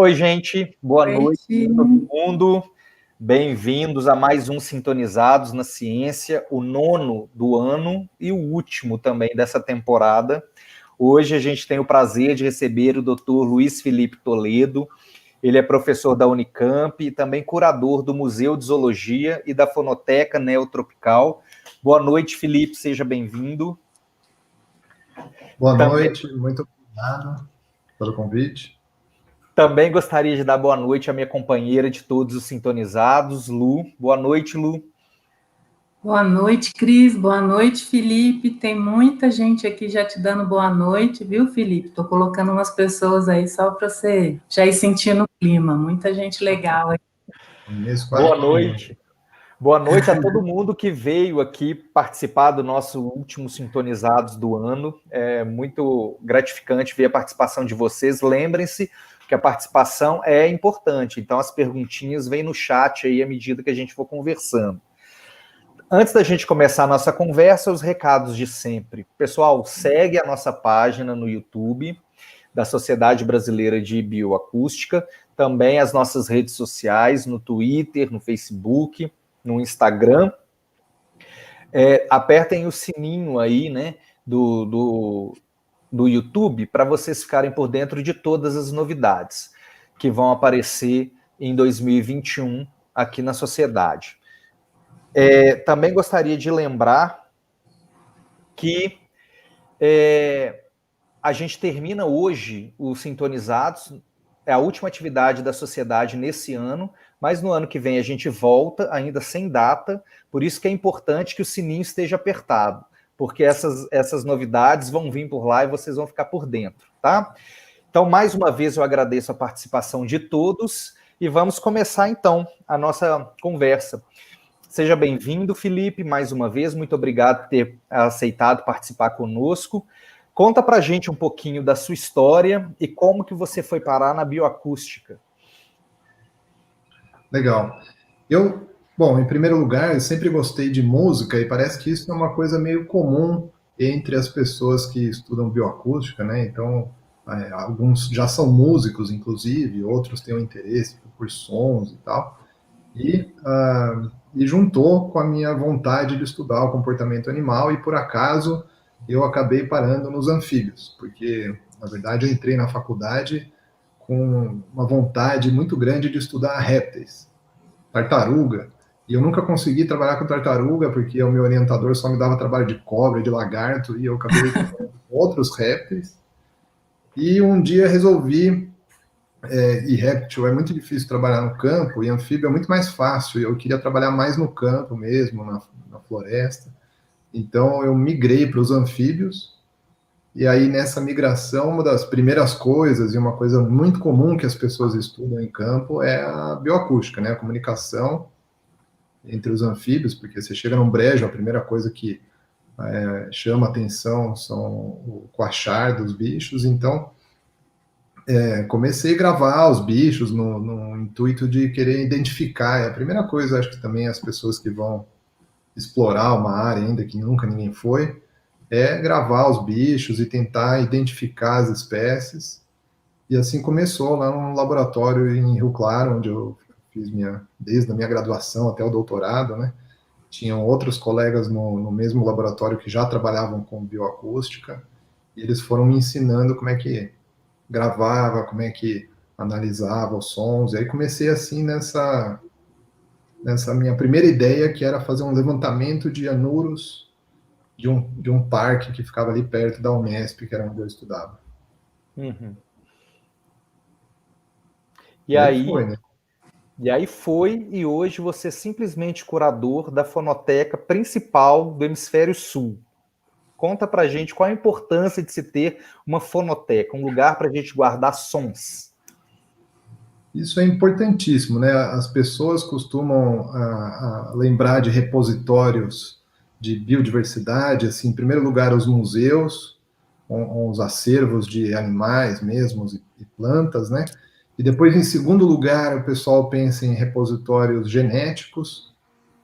Oi, gente, boa noite Noite. a todo mundo. Bem-vindos a mais um Sintonizados na Ciência, o 9º do ano e o último também dessa temporada. Hoje a gente tem o prazer de receber o Dr. Luiz Felipe Toledo. Ele é professor da Unicamp e também curador do Museu de Zoologia e da Fonoteca Neotropical. Boa noite, Felipe, seja bem-vindo. Boa noite, muito obrigado pelo convite. Também gostaria de dar boa noite à minha companheira de todos os sintonizados, Lu. Boa noite, Lu. Boa noite, Cris. Boa noite, Felipe. Tem muita gente aqui já te dando boa noite, viu, Felipe? Estou colocando umas pessoas aí só para você já ir sentindo o clima. Muita gente legal aí. Boa noite. Boa noite a todo mundo que veio aqui participar do nosso último Sintonizados do ano. É muito gratificante ver a participação de vocês. Lembrem-se que a participação é importante, então as perguntinhas vêm no chat aí à medida que a gente for conversando. Antes da gente começar a nossa conversa, os recados de sempre. Pessoal, segue a nossa página no YouTube da Sociedade Brasileira de Bioacústica, também as nossas redes sociais, no Twitter, no Facebook, no Instagram. Apertem o sininho aí, né, do YouTube, para vocês ficarem por dentro de todas as novidades que vão aparecer em 2021 aqui na Sociedade. Também gostaria de lembrar que a gente termina hoje o Sintonizados, é a última atividade da Sociedade nesse ano, mas no ano que vem a gente volta, ainda sem data, por isso que é importante que o sininho esteja apertado, porque essas novidades vão vir por lá e vocês vão ficar por dentro, tá? Então, mais uma vez, eu agradeço a participação de todos e vamos começar, então, a nossa conversa. Seja bem-vindo, Felipe, mais uma vez, muito obrigado por ter aceitado participar conosco. Conta pra gente um pouquinho da sua história e como que você foi parar na bioacústica. Legal. Bom, em primeiro lugar, eu sempre gostei de música e parece que isso é uma coisa meio comum entre as pessoas que estudam bioacústica, né? Então, alguns já são músicos, inclusive, outros têm um interesse por sons e tal. E juntou com a minha vontade de estudar o comportamento animal e, por acaso, eu acabei parando nos anfíbios, porque, na verdade, eu entrei na faculdade com uma vontade muito grande de estudar répteis, tartaruga, e eu nunca consegui trabalhar com tartaruga, porque o meu orientador só me dava trabalho de cobra, de lagarto, e eu acabei com outros répteis. E um dia resolvi, e réptil é muito difícil trabalhar no campo, e anfíbio é muito mais fácil, eu queria trabalhar mais no campo mesmo, na floresta. Então eu migrei para os anfíbios, e aí nessa migração, uma das primeiras coisas, e uma coisa muito comum que as pessoas estudam em campo, é a bioacústica, né? A comunicação entre os anfíbios, porque você chega num brejo, a primeira coisa que chama atenção são o coachar dos bichos, então comecei a gravar os bichos no intuito de querer identificar. É a primeira coisa, acho que também as pessoas que vão explorar uma área ainda que nunca ninguém foi, é gravar os bichos e tentar identificar as espécies. E assim começou lá no laboratório em Rio Claro, onde eu fiz desde a minha graduação até o doutorado, né? Tinham outros colegas no mesmo laboratório que já trabalhavam com bioacústica, e eles foram me ensinando como é que gravava, como é que analisava os sons, e aí comecei assim nessa minha primeira ideia, que era fazer um levantamento de anuros de um parque que ficava ali perto da Unesp, que era onde eu estudava. Uhum. E aí foi, e hoje você é simplesmente curador da fonoteca principal do Hemisfério Sul. Conta pra gente qual a importância de se ter uma fonoteca, um lugar para a gente guardar sons. Isso é importantíssimo, né? As pessoas costumam lembrar de repositórios de biodiversidade, assim, em primeiro lugar, os museus, os acervos de animais mesmos e plantas, né? E depois, em segundo lugar, o pessoal pensa em repositórios genéticos,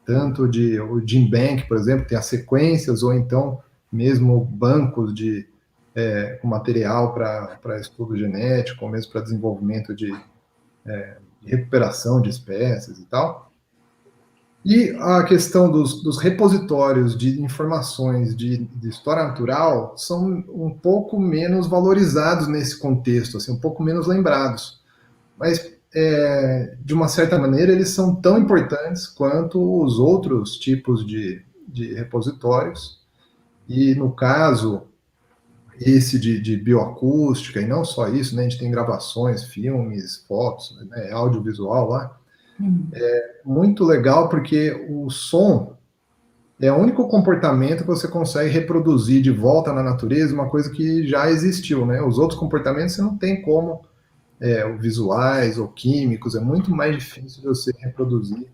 tanto o GenBank, por exemplo, tem as sequências, ou então mesmo bancos com material para estudo genético, ou mesmo para desenvolvimento de de recuperação de espécies e tal. E a questão dos repositórios de informações de história natural são um pouco menos valorizados nesse contexto, assim, um pouco menos lembrados. Mas, de uma certa maneira, eles são tão importantes quanto os outros tipos de repositórios. E, no caso, esse de bioacústica, e não só isso, né, a gente tem gravações, filmes, fotos, né, audiovisual lá. É muito legal porque o som é o único comportamento que você consegue reproduzir de volta na natureza, uma coisa que já existiu, né? Os outros comportamentos você não tem como, visuais ou químicos, é muito mais difícil de você reproduzir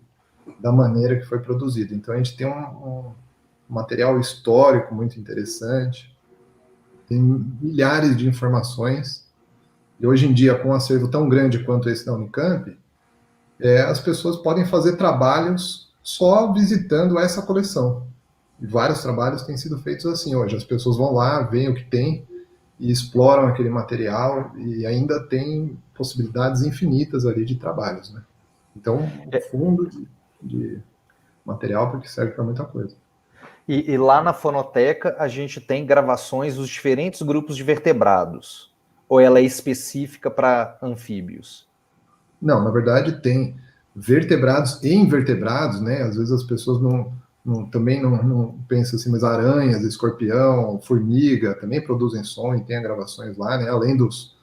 da maneira que foi produzido. Então a gente tem um material histórico muito interessante, tem milhares de informações, e hoje em dia, com um acervo tão grande quanto esse da Unicamp, as pessoas podem fazer trabalhos só visitando essa coleção. E vários trabalhos têm sido feitos assim hoje. As pessoas vão lá, veem o que tem e exploram aquele material, e ainda tem possibilidades infinitas ali de trabalhos, né? Então, um fundo de material porque serve para muita coisa. E lá na fonoteca a gente tem gravações dos diferentes grupos de vertebrados? Ou ela é específica para anfíbios? Não, na verdade tem vertebrados e invertebrados, né? Às vezes as pessoas também não pensam assim, mas aranhas, escorpião, formiga também produzem som e tem gravações lá, né? Além dos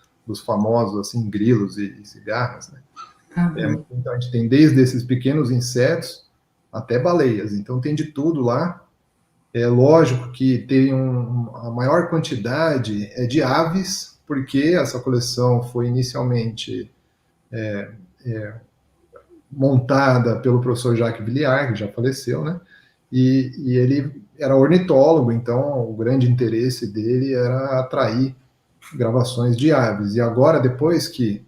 famosos assim grilos e cigarras, né? Então a gente tem desde esses pequenos insetos até baleias. Então tem de tudo lá. É lógico que tem a maior quantidade de aves, porque essa coleção foi inicialmente montada pelo professor Jacques Villiard, que já faleceu, né? E ele era ornitólogo, então o grande interesse dele era atrair gravações de aves. E agora, depois que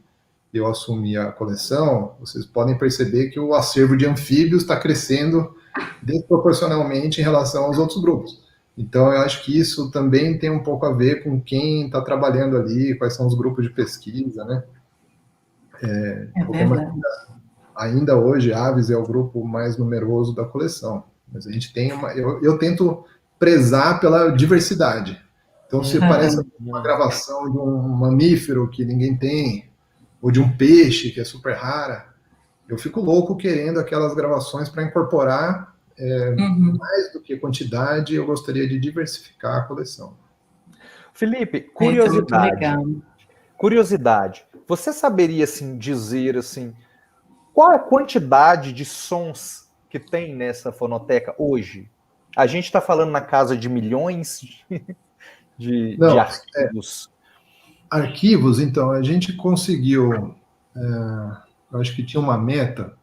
eu assumi a coleção, vocês podem perceber que o acervo de anfíbios está crescendo desproporcionalmente em relação aos outros grupos. Então, eu acho que isso também tem um pouco a ver com quem está trabalhando ali, quais são os grupos de pesquisa, né? Ainda hoje, aves é o grupo mais numeroso da coleção, mas a gente tem eu tento prezar pela diversidade. Então, se parece uma gravação de um mamífero que ninguém tem, ou de um peixe que é super rara, eu fico louco querendo aquelas gravações para incorporar mais do que quantidade, eu gostaria de diversificar a coleção. Felipe, curiosidade. Você saberia assim, dizer assim, qual a quantidade de sons que tem nessa fonoteca hoje? A gente está falando na casa de milhões de arquivos. Arquivos, então, a gente conseguiu, eu acho que tinha uma meta,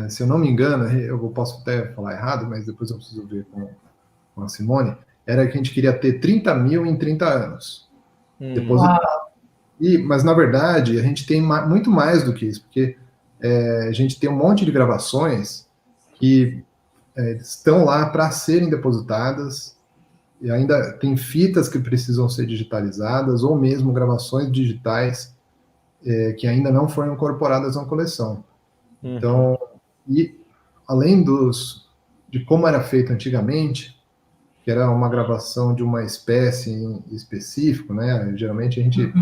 se eu não me engano, eu posso até falar errado, mas depois eu preciso ver com a Simone, era que a gente queria ter 30 mil em 30 anos. Mas, na verdade, a gente tem muito mais do que isso, porque a gente tem um monte de gravações que estão lá para serem depositadas, e ainda tem fitas que precisam ser digitalizadas, ou mesmo gravações digitais que ainda não foram incorporadas na coleção. Então, e além de como era feito antigamente, que era uma gravação de uma espécie em específico, né? Geralmente a gente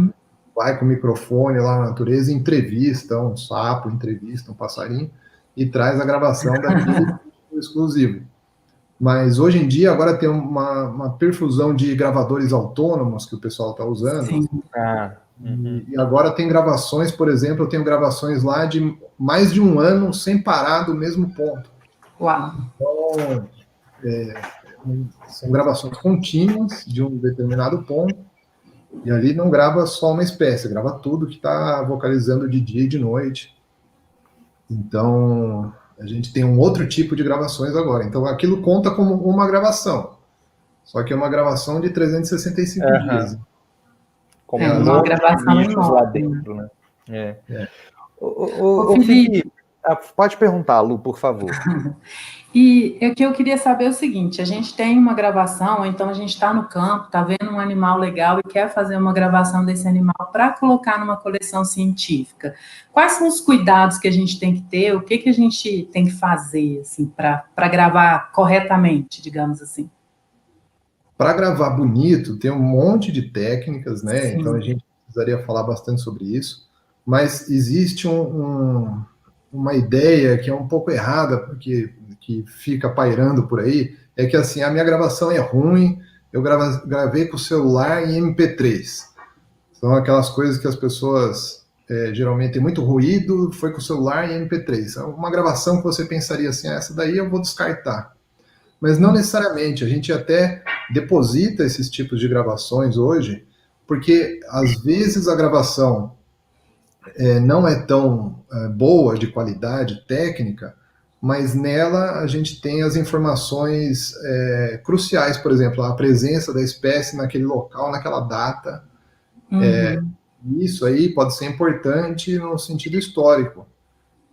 vai com o microfone lá na natureza e entrevista um sapo, entrevista um passarinho e traz a gravação daquele exclusivo. Mas hoje em dia agora tem uma perfusão de gravadores autônomos que o pessoal está usando. E agora tem gravações, por exemplo, eu tenho gravações lá de mais de um ano sem parar do mesmo ponto. Uau! Então, são gravações contínuas de um determinado ponto, e ali não grava só uma espécie, grava tudo que está vocalizando de dia e de noite. Então, a gente tem um outro tipo de gravações agora. Então, aquilo conta como uma gravação, só que é uma gravação de 365 dias. Como uma gravação enorme lá dentro, né? O Felipe, pode perguntar, Lu, por favor. E o que eu queria saber é o seguinte, a gente tem uma gravação, ou então a gente está no campo, está vendo um animal legal e quer fazer uma gravação desse animal para colocar numa coleção científica. Quais são os cuidados que a gente tem que ter? O que a gente tem que fazer assim, para gravar corretamente, digamos assim? Para gravar bonito, tem um monte de técnicas, né? Sim. Então a gente precisaria falar bastante sobre isso, mas existe uma ideia que é um pouco errada, porque que fica pairando por aí, é que assim, a minha gravação é ruim, eu gravei com o celular em MP3. São aquelas coisas que as pessoas geralmente tem muito ruído, foi com o celular em MP3. É uma gravação que você pensaria assim, essa daí eu vou descartar. Mas não necessariamente, a gente até deposita esses tipos de gravações hoje, porque às vezes a gravação não é tão boa de qualidade técnica, mas nela a gente tem as informações cruciais, por exemplo, a presença da espécie naquele local, naquela data. Isso aí pode ser importante no sentido histórico.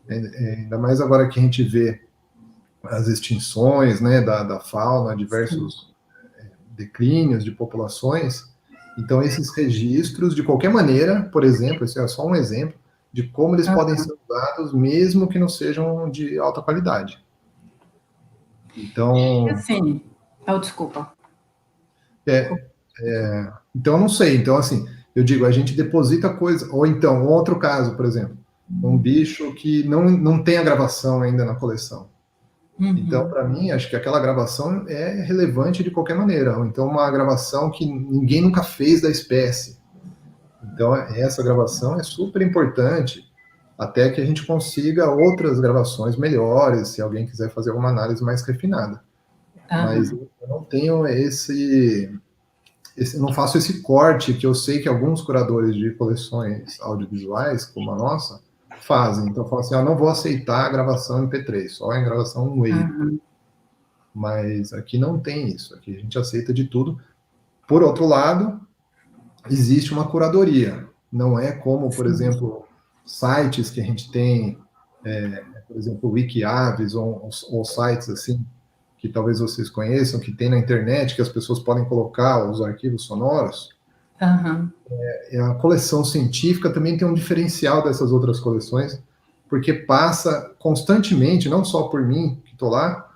Ainda mais agora que a gente vê as extinções, né, da fauna, diversos declínios de populações. Então, esses registros, de qualquer maneira, por exemplo, esse é só um exemplo de como eles podem ser usados, mesmo que não sejam de alta qualidade. Então... Assim, desculpa. Então, não sei. Então, assim, eu digo, a gente deposita coisa... Ou então, outro caso, por exemplo, um bicho que não tem a gravação ainda na coleção. Então, para mim, acho que aquela gravação é relevante de qualquer maneira. Ou então, uma gravação que ninguém nunca fez da espécie. Então, essa gravação é super importante, até que a gente consiga outras gravações melhores, se alguém quiser fazer alguma análise mais refinada. Mas eu não tenho eu não faço esse corte que eu sei que alguns curadores de coleções audiovisuais, como a nossa, fazem. Então, eu falo assim, não vou aceitar a gravação MP3, só em gravação WAV. Mas aqui não tem isso. Aqui a gente aceita de tudo. Por outro lado, existe uma curadoria. Não é como, por exemplo, sites que a gente tem, por exemplo, Wikiaves ou sites assim, que talvez vocês conheçam, que tem na internet, que as pessoas podem colocar os arquivos sonoros. A coleção científica também tem um diferencial dessas outras coleções, porque passa constantemente, não só por mim, que estou lá,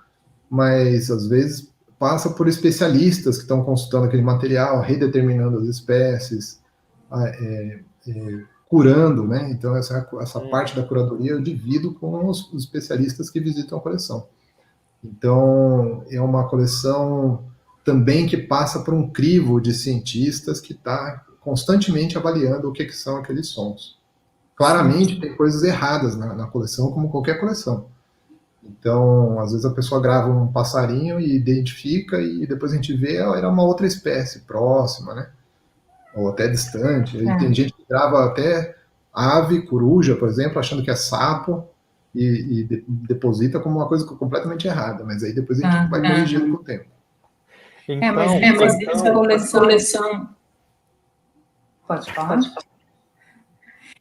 mas às vezes passa por especialistas que estão consultando aquele material, redeterminando as espécies, curando, né? Então essa parte da curadoria eu divido com os especialistas que visitam a coleção. Então é uma coleção também que passa por um crivo de cientistas que está constantemente avaliando o que são aqueles sons. Claramente tem coisas erradas na coleção, como qualquer coleção. Então, às vezes a pessoa grava um passarinho e identifica, e depois a gente vê, era uma outra espécie próxima, né? Ou até distante. Tem gente que grava até ave, coruja, por exemplo, achando que é sapo, e deposita como uma coisa completamente errada, mas aí depois a gente vai corrigindo com o tempo. Mas essa coleção... Pode falar?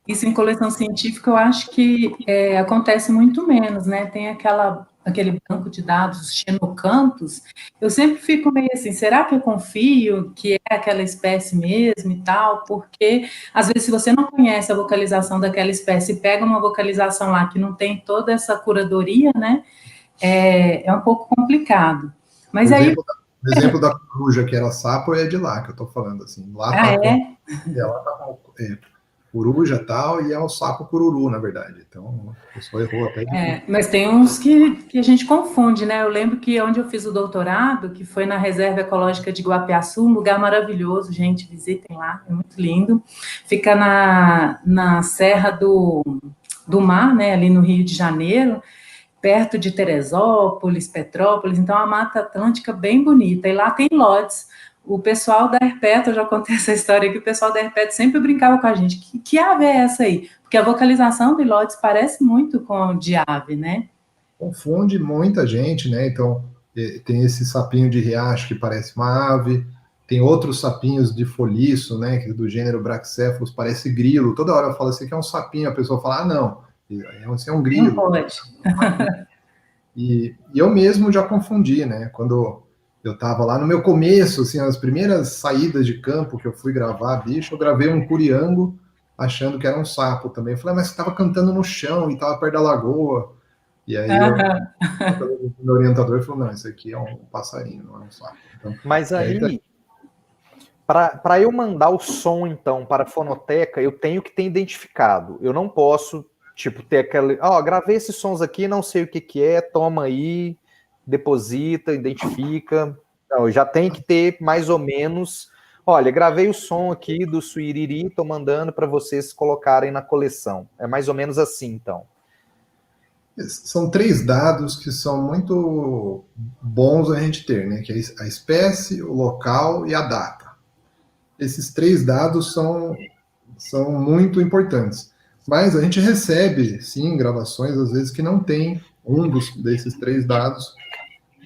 Isso em coleção científica eu acho que acontece muito menos, né? Tem aquele banco de dados xenocantos, eu sempre fico meio assim, será que eu confio que é aquela espécie mesmo e tal? Porque, às vezes, se você não conhece a vocalização daquela espécie e pega uma vocalização lá que não tem toda essa curadoria, né? É um pouco complicado. Mas o exemplo da coruja, que era sapo, é de lá que eu estou falando, assim. Lá ela tá com coruja e tal, e é o sapo cururu, na verdade. Então, a pessoa errou até. Mas tem uns que a gente confunde, né? Eu lembro que onde eu fiz o doutorado, que foi na Reserva Ecológica de Guapiaçu, um lugar maravilhoso, gente, visitem lá, é muito lindo. Fica na Serra do Mar, né? Ali no Rio de Janeiro, perto de Teresópolis, Petrópolis, então a Mata Atlântica bem bonita. E lá tem lotes. O pessoal da Herpeto, eu já contei essa história aqui, o pessoal da Herpeto sempre brincava com a gente. Que ave é essa aí? Porque a vocalização do Ilotes parece muito com de ave, né? Confunde muita gente, né? Então, tem esse sapinho de riacho que parece uma ave, tem outros sapinhos de foliço, né? Que do gênero Brachycephalus, parece grilo. Toda hora eu falo assim que é um sapinho, a pessoa fala, não, esse é um grilo. Não pode. E eu mesmo já confundi, né? Quando eu estava lá no meu começo, assim, as primeiras saídas de campo que eu fui gravar bicho, eu gravei um curiango achando que era um sapo também. Eu falei, mas você estava cantando no chão e estava perto da lagoa. E aí meu orientador falou, não, isso aqui é um passarinho, não é um sapo. Então, Mas aí, para eu mandar o som, então, para a fonoteca, eu tenho que ter identificado. Eu não posso, tipo, ter aquele... gravei esses sons aqui, não sei o que é, toma aí, deposita, identifica. Não, eu já tenho que ter mais ou menos... Olha, gravei o som aqui do Suiriri, tô mandando para vocês colocarem na coleção. É mais ou menos assim, então. São 3 dados que são muito bons a gente ter, né? Que é a espécie, o local e a data. Esses 3 dados são muito importantes. Mas a gente recebe, sim, gravações, às vezes, que não tem desses 3 dados.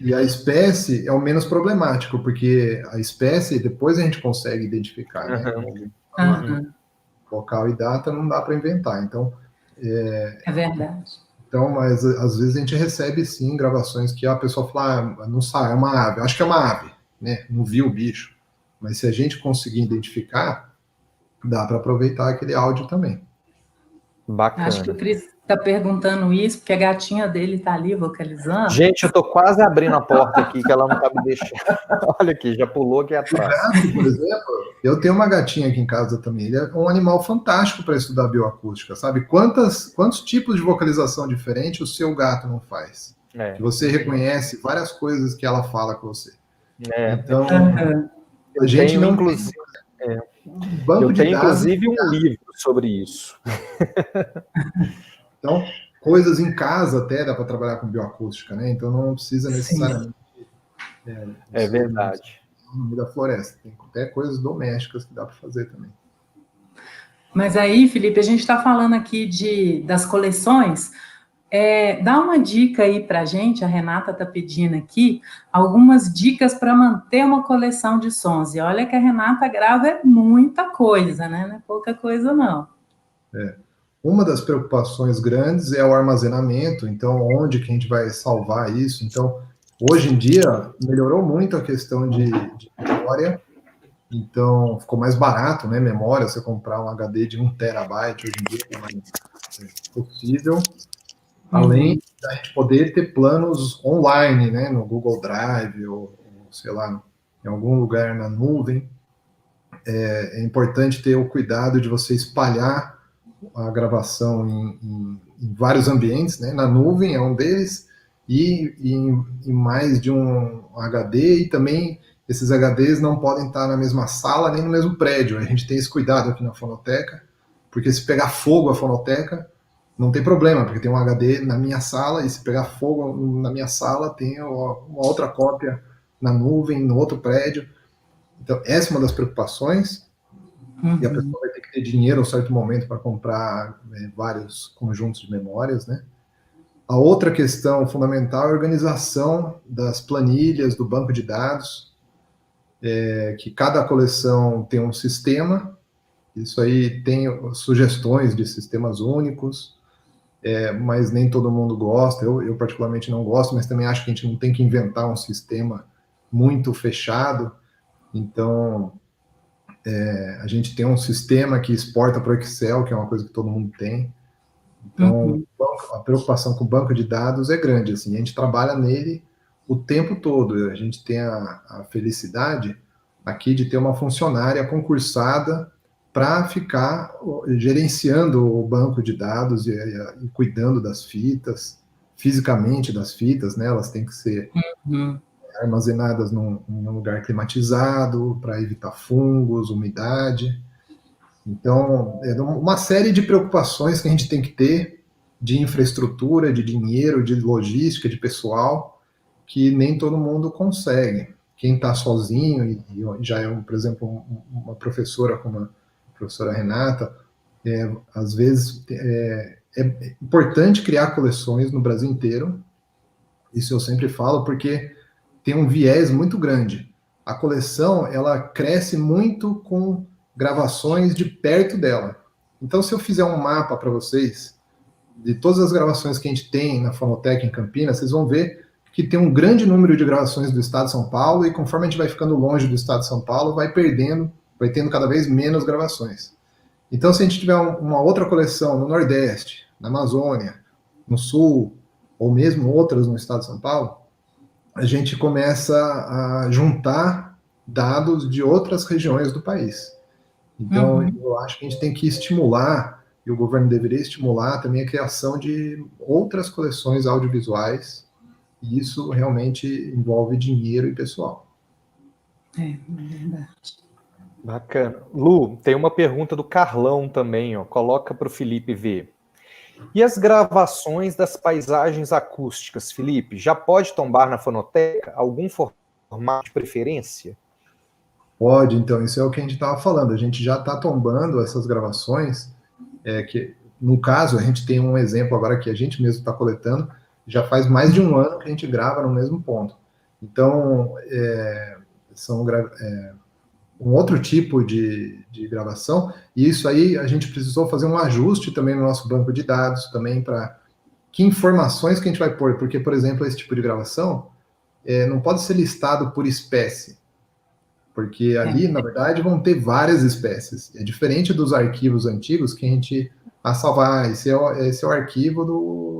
E a espécie é o menos problemático, porque a espécie depois a gente consegue identificar, né? Local e data não dá para inventar. Então, é verdade. Então, mas às vezes a gente recebe sim gravações que a pessoa fala, não sabe, é uma ave, acho que é uma ave, né? Não viu o bicho. Mas se a gente conseguir identificar, dá para aproveitar aquele áudio também. Bacana. Acho que o Cris está perguntando isso, porque a gatinha dele está ali vocalizando. Gente, eu tô quase abrindo a porta aqui, que ela não tá me deixando. Olha aqui, já pulou aqui atrás. O gato, por exemplo, eu tenho uma gatinha aqui em casa também. Ele é um animal fantástico para estudar bioacústica, sabe? Quantos tipos de vocalização diferente o seu gato não faz? Que você reconhece várias coisas que ela fala com você. Então, a gente não inclusive, banco de dados, inclusive um livro sobre isso. Então, coisas em casa até dá para trabalhar com bioacústica, né? Então não precisa necessariamente. É verdade. No meio da floresta. Tem até coisas domésticas que dá para fazer também. Mas aí, Felipe, a gente está falando aqui das coleções. Dá uma dica aí para a gente, a Renata está pedindo aqui, algumas dicas para manter uma coleção de sons. E olha que a Renata grava muita coisa, né? Não é pouca coisa, não. Uma das preocupações grandes é o armazenamento, então onde que a gente vai salvar isso? Então, hoje em dia, melhorou muito a questão de memória, então ficou mais barato, né, memória, você comprar um HD de 1 terabyte, hoje em dia é mais possível, além da gente poder ter planos online, né, no Google Drive, ou sei lá, em algum lugar na nuvem. É importante ter o cuidado de você espalhar a gravação em vários ambientes, né? Na nuvem é um deles, e em mais de um HD, e também esses HDs não podem estar na mesma sala nem no mesmo prédio. A gente tem esse cuidado aqui na fonoteca, porque se pegar fogo a fonoteca, não tem problema, porque tem um HD na minha sala, e se pegar fogo na minha sala, tem uma outra cópia na nuvem, no outro prédio. Então, essa é uma das preocupações. E a pessoa vai ter que ter dinheiro a um certo momento para comprar vários conjuntos de memórias, né? A outra questão fundamental é a organização das planilhas do banco de dados, que cada coleção tem um sistema, isso aí tem sugestões de sistemas únicos, mas nem todo mundo gosta, eu particularmente não gosto, mas também acho que a gente não tem que inventar um sistema muito fechado, então... a gente tem um sistema que exporta para o Excel, que é uma coisa que todo mundo tem. Então, a preocupação com o banco de dados é grande. Assim, a gente trabalha nele o tempo todo. A gente tem a felicidade aqui de ter uma funcionária concursada para ficar gerenciando o banco de dados e cuidando das fitas, fisicamente das fitas, né? Elas têm que ser... armazenadas num lugar climatizado, para evitar fungos, umidade. Então, é uma série de preocupações que a gente tem que ter de infraestrutura, de dinheiro, de logística, de pessoal, que nem todo mundo consegue. Quem está sozinho, e já é, por exemplo, uma professora como a professora Renata, às vezes é importante criar coleções no Brasil inteiro, isso eu sempre falo, porque tem um viés muito grande. A coleção, ela cresce muito com gravações de perto dela. Então, se eu fizer um mapa para vocês de todas as gravações que a gente tem na Fonoteca em Campinas, vocês vão ver que tem um grande número de gravações do estado de São Paulo, e conforme a gente vai ficando longe do estado de São Paulo, vai tendo cada vez menos gravações. Então, se a gente tiver uma outra coleção no Nordeste, na Amazônia, no Sul, ou mesmo outras no estado de São Paulo, a gente começa a juntar dados de outras regiões do país. Então, eu acho que a gente tem que estimular, e o governo deveria estimular também a criação de outras coleções audiovisuais, e isso realmente envolve dinheiro e pessoal. É verdade. Bacana. Lu, tem uma pergunta do Carlão também, ó. Coloca para o Felipe ver. E as gravações das paisagens acústicas, Felipe, já pode tombar na fonoteca? Algum formato de preferência? Pode, então, isso é o que a gente estava falando. A gente já está tombando essas gravações, que, no caso, a gente tem um exemplo agora que a gente mesmo está coletando, já faz mais de um ano que a gente grava no mesmo ponto. Então, são um outro tipo de gravação, e isso aí a gente precisou fazer um ajuste também no nosso banco de dados, também para que informações que a gente vai pôr, porque, por exemplo, esse tipo de gravação não pode ser listado por espécie, porque ali, na verdade, vão ter várias espécies. É diferente dos arquivos antigos que a gente salvar, esse é o arquivo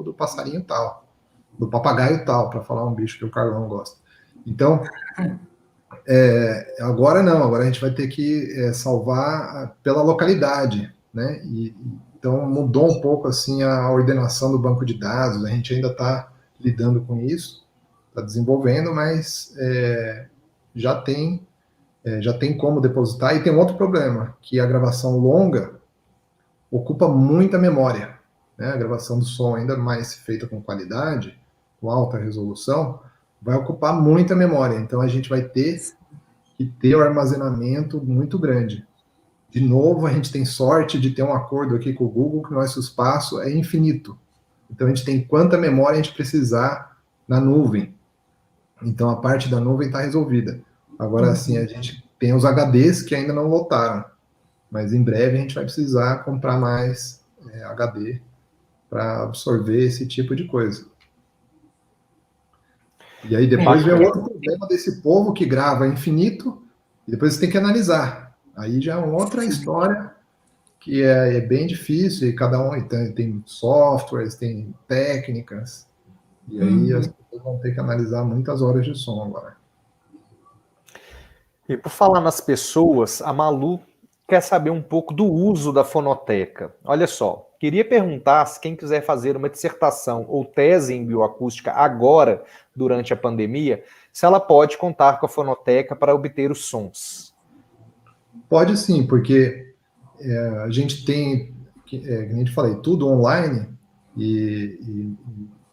do passarinho tal, do papagaio tal, para falar um bicho que o Carlão gosta. Então, agora não, agora a gente vai ter que salvar pela localidade, né? Então mudou um pouco assim a ordenação do banco de dados, a gente ainda está lidando com isso, está desenvolvendo, mas já tem como depositar. E tem um outro problema, que a gravação longa ocupa muita memória, né? A gravação do som, ainda mais feita com qualidade, com alta resolução, vai ocupar muita memória, então a gente vai ter que ter um armazenamento muito grande. De novo, a gente tem sorte de ter um acordo aqui com o Google que nosso espaço é infinito. Então a gente tem quanta memória a gente precisar na nuvem. Então a parte da nuvem está resolvida. Agora sim, a gente tem os HDs que ainda não lotaram, mas em breve a gente vai precisar comprar mais HD para absorver esse tipo de coisa. E aí depois vem outro problema desse povo que grava infinito e depois você tem que analisar. Aí já é uma outra história que é bem difícil, e cada um tem softwares, tem técnicas, e aí as pessoas vão ter que analisar muitas horas de som agora. E por falar nas pessoas, a Malu quer saber um pouco do uso da fonoteca. Olha só, queria perguntar se quem quiser fazer uma dissertação ou tese em bioacústica agora, durante a pandemia, se ela pode contar com a fonoteca para obter os sons. Pode sim, porque a gente tem, como a gente falei, tudo online, e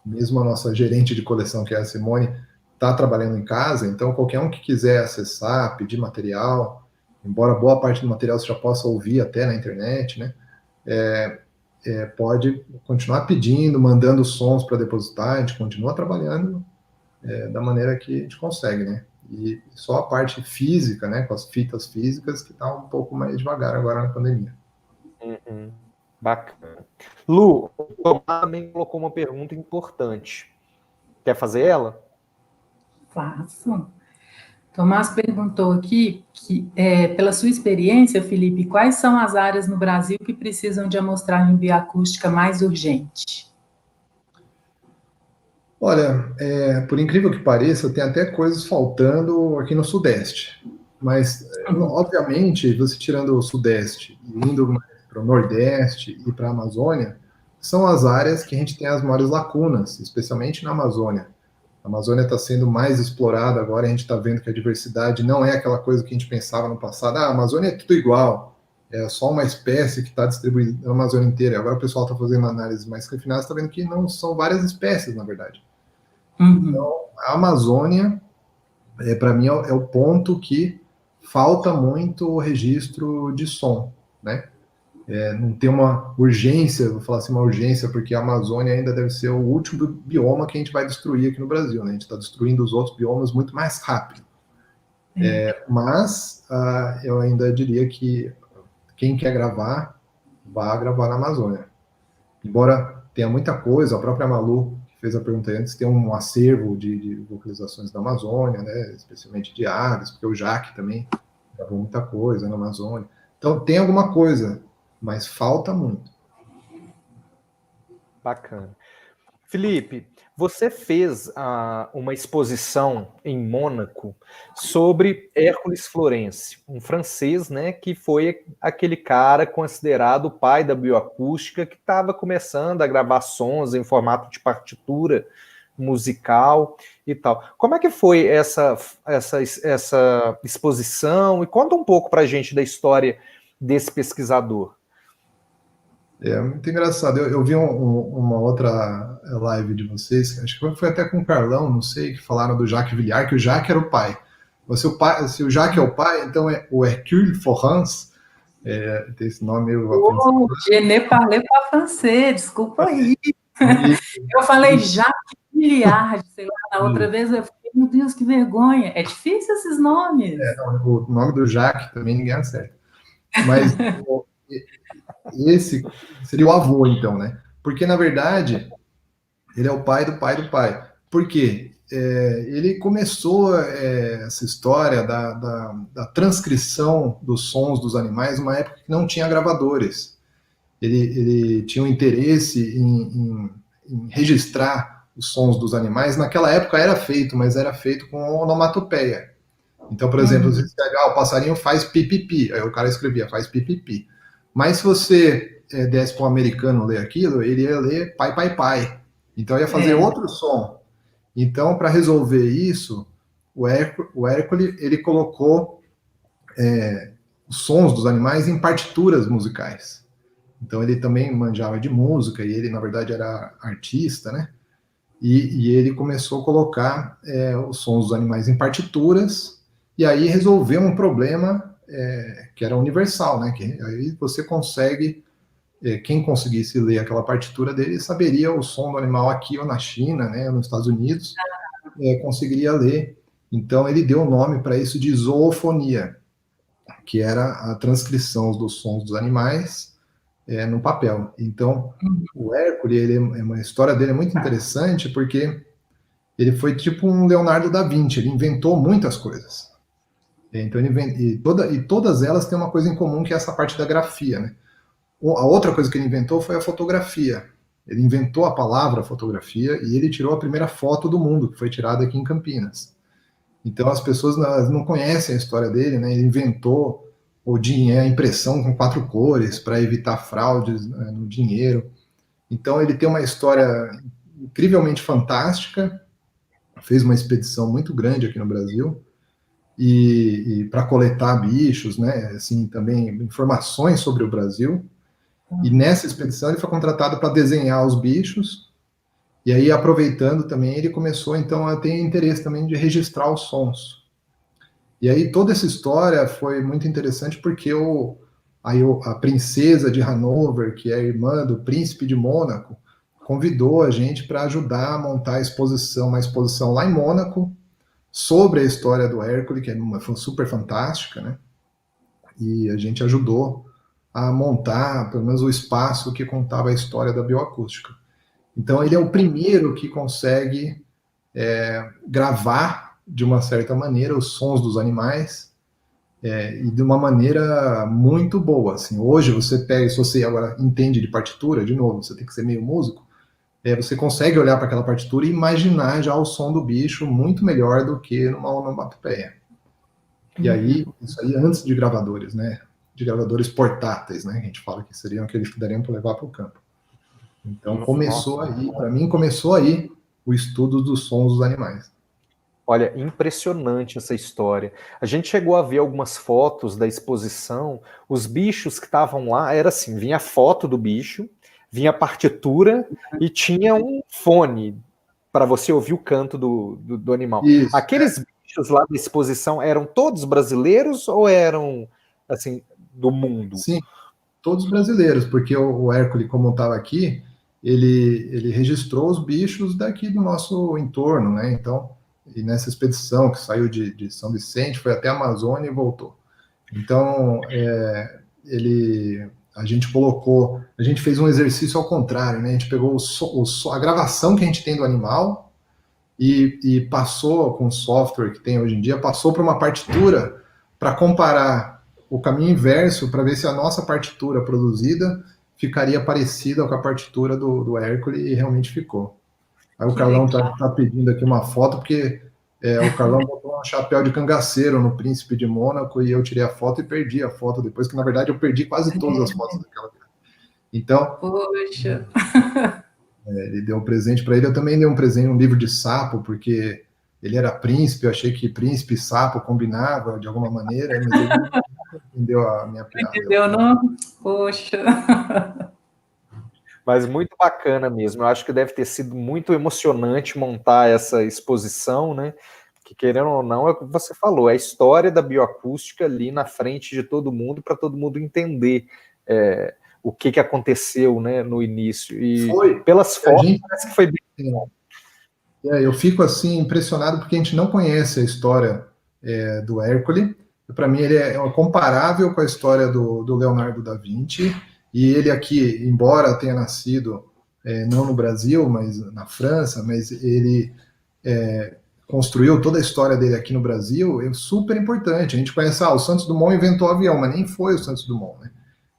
mesmo a nossa gerente de coleção, que é a Simone, está trabalhando em casa, então qualquer um que quiser acessar, pedir material, embora boa parte do material você já possa ouvir até na internet, né? Pode continuar pedindo, mandando sons para depositar, a gente continua trabalhando da maneira que a gente consegue, né? E só a parte física, né, com as fitas físicas, que está um pouco mais devagar agora na pandemia. Bacana. Lu, o Tomás também colocou uma pergunta importante. Quer fazer ela? Faço. Tomás perguntou aqui, pela sua experiência, Felipe, quais são as áreas no Brasil que precisam de amostragem bioacústica mais urgente? Olha, por incrível que pareça, tem até coisas faltando aqui no Sudeste. Mas, obviamente, você tirando o Sudeste e indo para o Nordeste e para a Amazônia, são as áreas que a gente tem as maiores lacunas, especialmente na Amazônia. A Amazônia está sendo mais explorada agora, a gente está vendo que a diversidade não é aquela coisa que a gente pensava no passado. A Amazônia é tudo igual, é só uma espécie que está distribuída na Amazônia inteira. Agora o pessoal está fazendo análises mais refinadas, está vendo que não são várias espécies, na verdade. Então, a Amazônia, para mim, é o ponto que falta muito o registro de som, né? Não tem uma urgência, vou falar assim, uma urgência, porque a Amazônia ainda deve ser o último bioma que a gente vai destruir aqui no Brasil, né? A gente está destruindo os outros biomas muito mais rápido. Mas eu ainda diria que quem quer gravar, vá gravar na Amazônia. Embora tenha muita coisa. A própria Malu, que fez a pergunta antes, tem um acervo de vocalizações da Amazônia, né, especialmente de aves, porque o Jaque também gravou muita coisa na Amazônia. Então tem alguma coisa, mas falta muito. Bacana. Felipe, você fez uma exposição em Mônaco sobre Hércules Florence, um francês, né, que foi aquele cara considerado o pai da bioacústica, que estava começando a gravar sons em formato de partitura musical e tal. Como é que foi essa exposição? E conta um pouco para a gente da história desse pesquisador. É muito engraçado. Eu vi uma outra live de vocês, acho que foi até com o Carlão, não sei, que falaram do Jacques Villiard, que o Jacques era o pai. Se o Jacques é o pai, então é o Hercule Florence, tem esse nome meio... Je ne parle pas français, desculpa aí. Eu falei Jacques Villiard, sei lá, na outra vez eu falei, meu Deus, que vergonha. É difícil esses nomes. O nome do Jacques também ninguém acerta. Mas esse seria o avô, então, né? Porque, na verdade, ele é o pai do pai do pai. Por quê? Ele começou essa história da transcrição dos sons dos animais numa época que não tinha gravadores. Ele tinha um interesse em registrar os sons dos animais. Naquela época era feito, mas era feito com onomatopeia. Então, por exemplo, você pegar o passarinho faz pipipi, aí o cara escrevia faz pipipi. Mas se você desse para um americano ler aquilo, ele ia ler pai, pai, pai. Então ia fazer outro som. Então, para resolver isso, o Hércules ele colocou os sons dos animais em partituras musicais. Então ele também manjava de música, e ele, na verdade, era artista, né? E ele começou a colocar os sons dos animais em partituras, e aí resolveu um problema que era universal, né? Que aí você consegue, quem conseguisse ler aquela partitura dele saberia o som do animal aqui ou na China, né? Nos Estados Unidos, conseguiria ler. Então ele deu o nome para isso de zoofonia, que era a transcrição dos sons dos animais no papel. Então, o Hércules, a história dele é muito interessante, porque ele foi tipo um Leonardo da Vinci, ele inventou muitas coisas. Então, e todas elas têm uma coisa em comum, que é essa parte da grafia, né? A outra coisa que ele inventou foi a fotografia. Ele inventou a palavra fotografia, e ele tirou a primeira foto do mundo, que foi tirada aqui em Campinas. Então, as pessoas não conhecem a história dele, né? Ele inventou a impressão com 4 cores para evitar fraudes no dinheiro. Então ele tem uma história incrivelmente fantástica, fez uma expedição muito grande aqui no Brasil, e para coletar bichos, né, assim, também informações sobre o Brasil, e nessa expedição ele foi contratado para desenhar os bichos, e aí, aproveitando também, ele começou então a ter interesse também de registrar os sons. E aí toda essa história foi muito interessante, porque a princesa de Hanover, que é a irmã do príncipe de Mônaco, convidou a gente para ajudar a montar uma exposição lá em Mônaco sobre a história do Hércules, que foi super fantástica, né? E a gente ajudou a montar, pelo menos, o espaço que contava a história da bioacústica. Então ele é o primeiro que consegue gravar, de uma certa maneira, os sons dos animais, e de uma maneira muito boa. Assim, hoje você pega, se você agora entende de partitura, de novo, você tem que ser meio músico, você consegue olhar para aquela partitura e imaginar já o som do bicho muito melhor do que numa onomatopeia. E aí, isso aí antes de gravadores, né? De gravadores portáteis, né? A gente fala que seriam aqueles que dariam para levar para o campo. Então começou aí, para mim começou aí o estudo dos sons dos animais. Olha, impressionante essa história. A gente chegou a ver algumas fotos da exposição, os bichos que estavam lá, era assim, vinha a foto do bicho, vinha a partitura e tinha um fone para você ouvir o canto do animal. Isso, Aqueles bichos lá da exposição eram todos brasileiros ou eram, assim, do mundo? Sim, todos brasileiros, porque o Hércules, como estava aqui, ele registrou os bichos daqui do nosso entorno, né? Então, e nessa expedição que saiu de São Vicente, foi até a Amazônia e voltou. Então, ele a gente fez um exercício ao contrário, né? A gente pegou a gravação que a gente tem do animal e passou com o software que tem hoje em dia, passou para uma partitura para comparar o caminho inverso para ver se a nossa partitura produzida ficaria parecida com a partitura do Hércules, e realmente ficou. Aí o Carlão tá pedindo aqui uma foto, porque o Carlão botou um chapéu de cangaceiro no Príncipe de Mônaco e eu tirei a foto e perdi a foto depois, que na verdade eu perdi quase todas as fotos daquela. Então, poxa, ele deu um presente para ele, eu também dei um presente, um livro de sapo, porque ele era príncipe, eu achei que príncipe e sapo combinava de alguma maneira, mas ele não entendeu a minha piada. entendeu, não? Poxa. Mas muito bacana mesmo. Eu acho que deve ter sido muito emocionante montar essa exposição, né? Que, querendo ou não, é o que você falou, é a história da bioacústica ali na frente de todo mundo, para todo mundo entender o que aconteceu, né, no início. E pelas fotos, parece que foi bem bom. Eu fico assim impressionado porque a gente não conhece a história do Hércules. Para mim, ele é comparável com a história do Leonardo da Vinci. E ele aqui, embora tenha nascido não no Brasil, mas na França, mas ele construiu toda a história dele aqui no Brasil, é super importante. A gente conhece, o Santos Dumont inventou o avião, mas nem foi o Santos Dumont, né?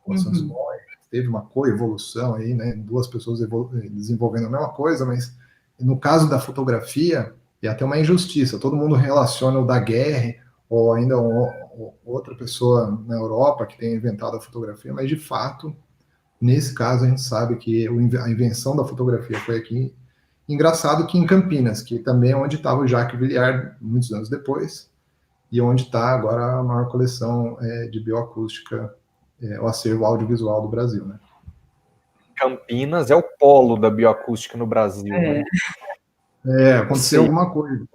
O Santos Dumont teve uma coevolução aí, né? Duas pessoas desenvolvendo a mesma coisa, mas no caso da fotografia, é até uma injustiça. Todo mundo relaciona o Daguerre ou ainda outra pessoa na Europa que tenha inventado a fotografia, mas de fato, nesse caso, a gente sabe que a invenção da fotografia foi aqui. Engraçado que em Campinas, que também é onde estava o Jacques Villiard, muitos anos depois, e onde está agora a maior coleção de bioacústica, o acervo audiovisual do Brasil, né? Campinas é o polo da bioacústica no Brasil, né? Aconteceu alguma coisa.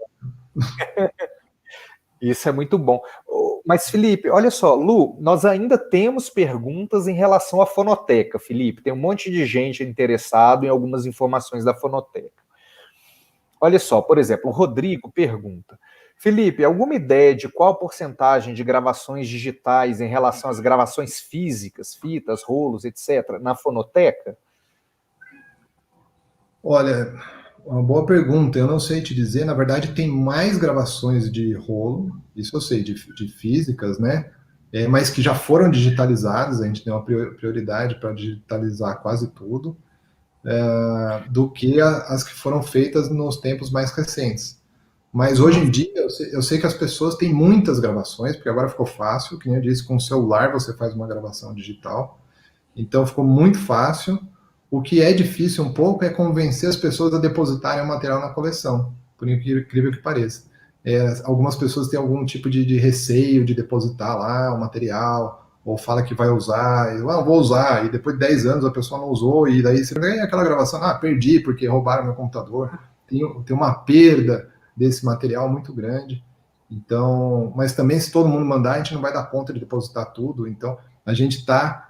Isso é muito bom. Mas, Felipe, olha só, Lu, nós ainda temos perguntas em relação à fonoteca, Felipe. Tem um monte de gente interessado em algumas informações da fonoteca. Olha só, por exemplo, o Rodrigo pergunta: Felipe, alguma ideia de qual porcentagem de gravações digitais em relação às gravações físicas, fitas, rolos, etc., na fonoteca? Olha, uma boa pergunta. Eu não sei te dizer. Na verdade, tem mais gravações de rolo, isso eu sei, de físicas, né? Mas que já foram digitalizadas. A gente tem uma prioridade para digitalizar quase tudo, do que as que foram feitas nos tempos mais recentes. Mas hoje em dia, eu sei que as pessoas têm muitas gravações, porque agora ficou fácil, que nem eu disse, com o celular você faz uma gravação digital. Então ficou muito fácil. O que é difícil um pouco é convencer as pessoas a depositarem o material na coleção, por incrível que pareça. Algumas pessoas têm algum tipo de receio de depositar lá o material, ou fala que vai usar, vou usar, e depois de 10 anos a pessoa não usou, e daí você vê aquela gravação, perdi porque roubaram meu computador. Tem uma perda desse material muito grande. Então, mas também se todo mundo mandar, a gente não vai dar conta de depositar tudo. Então, a gente está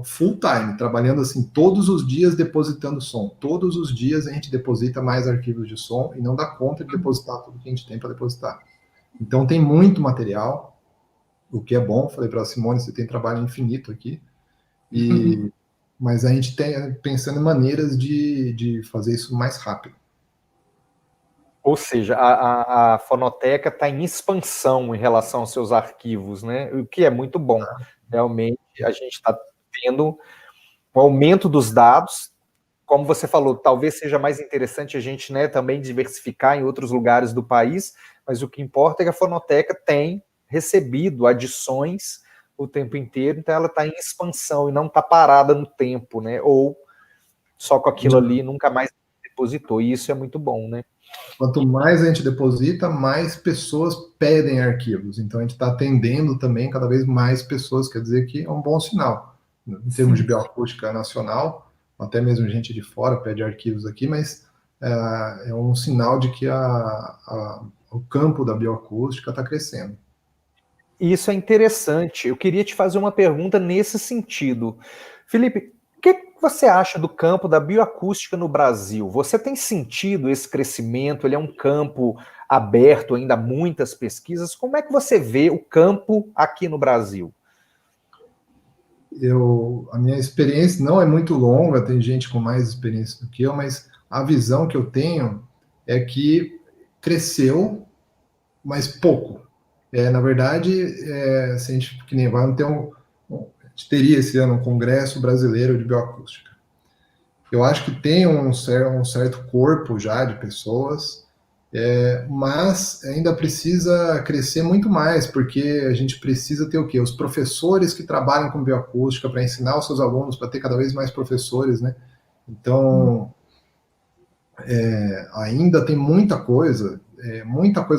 full time, trabalhando assim todos os dias depositando som. Todos os dias a gente deposita mais arquivos de som e não dá conta de depositar tudo que a gente tem para depositar. Então tem muito material, o que é bom. Falei para a Simone, você tem trabalho infinito aqui. Mas a gente tem pensando em maneiras de fazer isso mais rápido. Ou seja, a fonoteca está em expansão em relação aos seus arquivos, né? O que é muito bom. Realmente, a gente está tendo um aumento dos dados. Como você falou, talvez seja mais interessante a gente, né, também diversificar em outros lugares do país, mas o que importa é que a fonoteca tem recebido adições o tempo inteiro, então ela está em expansão e não está parada no tempo, né? Ou só com aquilo ali nunca mais depositou. E isso é muito bom, né? Quanto mais a gente deposita, mais pessoas pedem arquivos. Então a gente está atendendo também cada vez mais pessoas, quer dizer que é um bom sinal. Em termos de bioacústica nacional, até mesmo gente de fora pede arquivos aqui, mas é um sinal de que o campo da bioacústica está crescendo. Isso é interessante. Eu queria te fazer uma pergunta nesse sentido. Felipe, o que você acha do campo da bioacústica no Brasil? Você tem sentido esse crescimento? Ele é um campo aberto ainda a muitas pesquisas. Como é que você vê o campo aqui no Brasil? a minha experiência não é muito longa, tem gente com mais experiência do que eu, mas a visão que eu tenho é que cresceu, mas pouco. Na verdade, se a gente, que nem vai ter a gente teria esse ano um Congresso Brasileiro de Bioacústica. Eu acho que tem um certo corpo já de pessoas, mas ainda precisa crescer muito mais, porque a gente precisa ter o quê? Os professores que trabalham com bioacústica para ensinar os seus alunos, para ter cada vez mais professores, né? Então, ainda tem muita coisa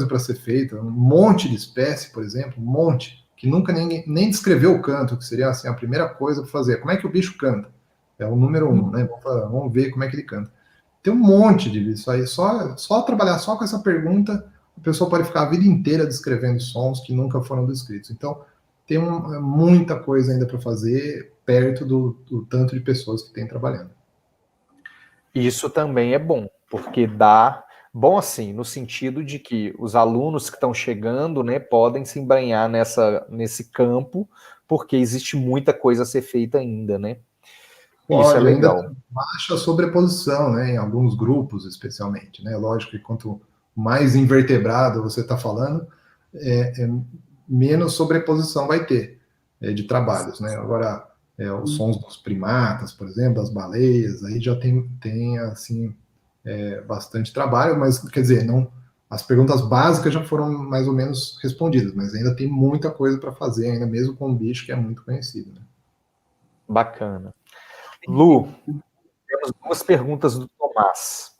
para ser feita, um monte de espécie, por exemplo, um monte, que nunca nem descreveu o canto, que seria assim, a primeira coisa para fazer. Como é que o bicho canta? É o número 1, né? Vamos ver como é que ele canta. Tem um monte de isso aí, só trabalhar só com essa pergunta, a pessoa pode ficar a vida inteira descrevendo sons que nunca foram descritos. Então, tem muita coisa ainda para fazer perto do tanto de pessoas que tem trabalhando. Isso também é bom, porque dá bom assim, no sentido de que os alunos que estão chegando, né, podem se embrenhar nesse campo, porque existe muita coisa a ser feita ainda, né? Isso é legal. Ainda baixa sobreposição, né, em alguns grupos especialmente, né? Lógico que quanto mais invertebrado você está falando, menos sobreposição vai ter de trabalhos, né? Agora, os sons dos primatas, por exemplo, das baleias, aí já tem assim, bastante trabalho, mas, quer dizer, não, as perguntas básicas já foram mais ou menos respondidas, mas ainda tem muita coisa para fazer, ainda mesmo com um bicho que é muito conhecido, né? Bacana. Lu, temos 2 perguntas do Tomás.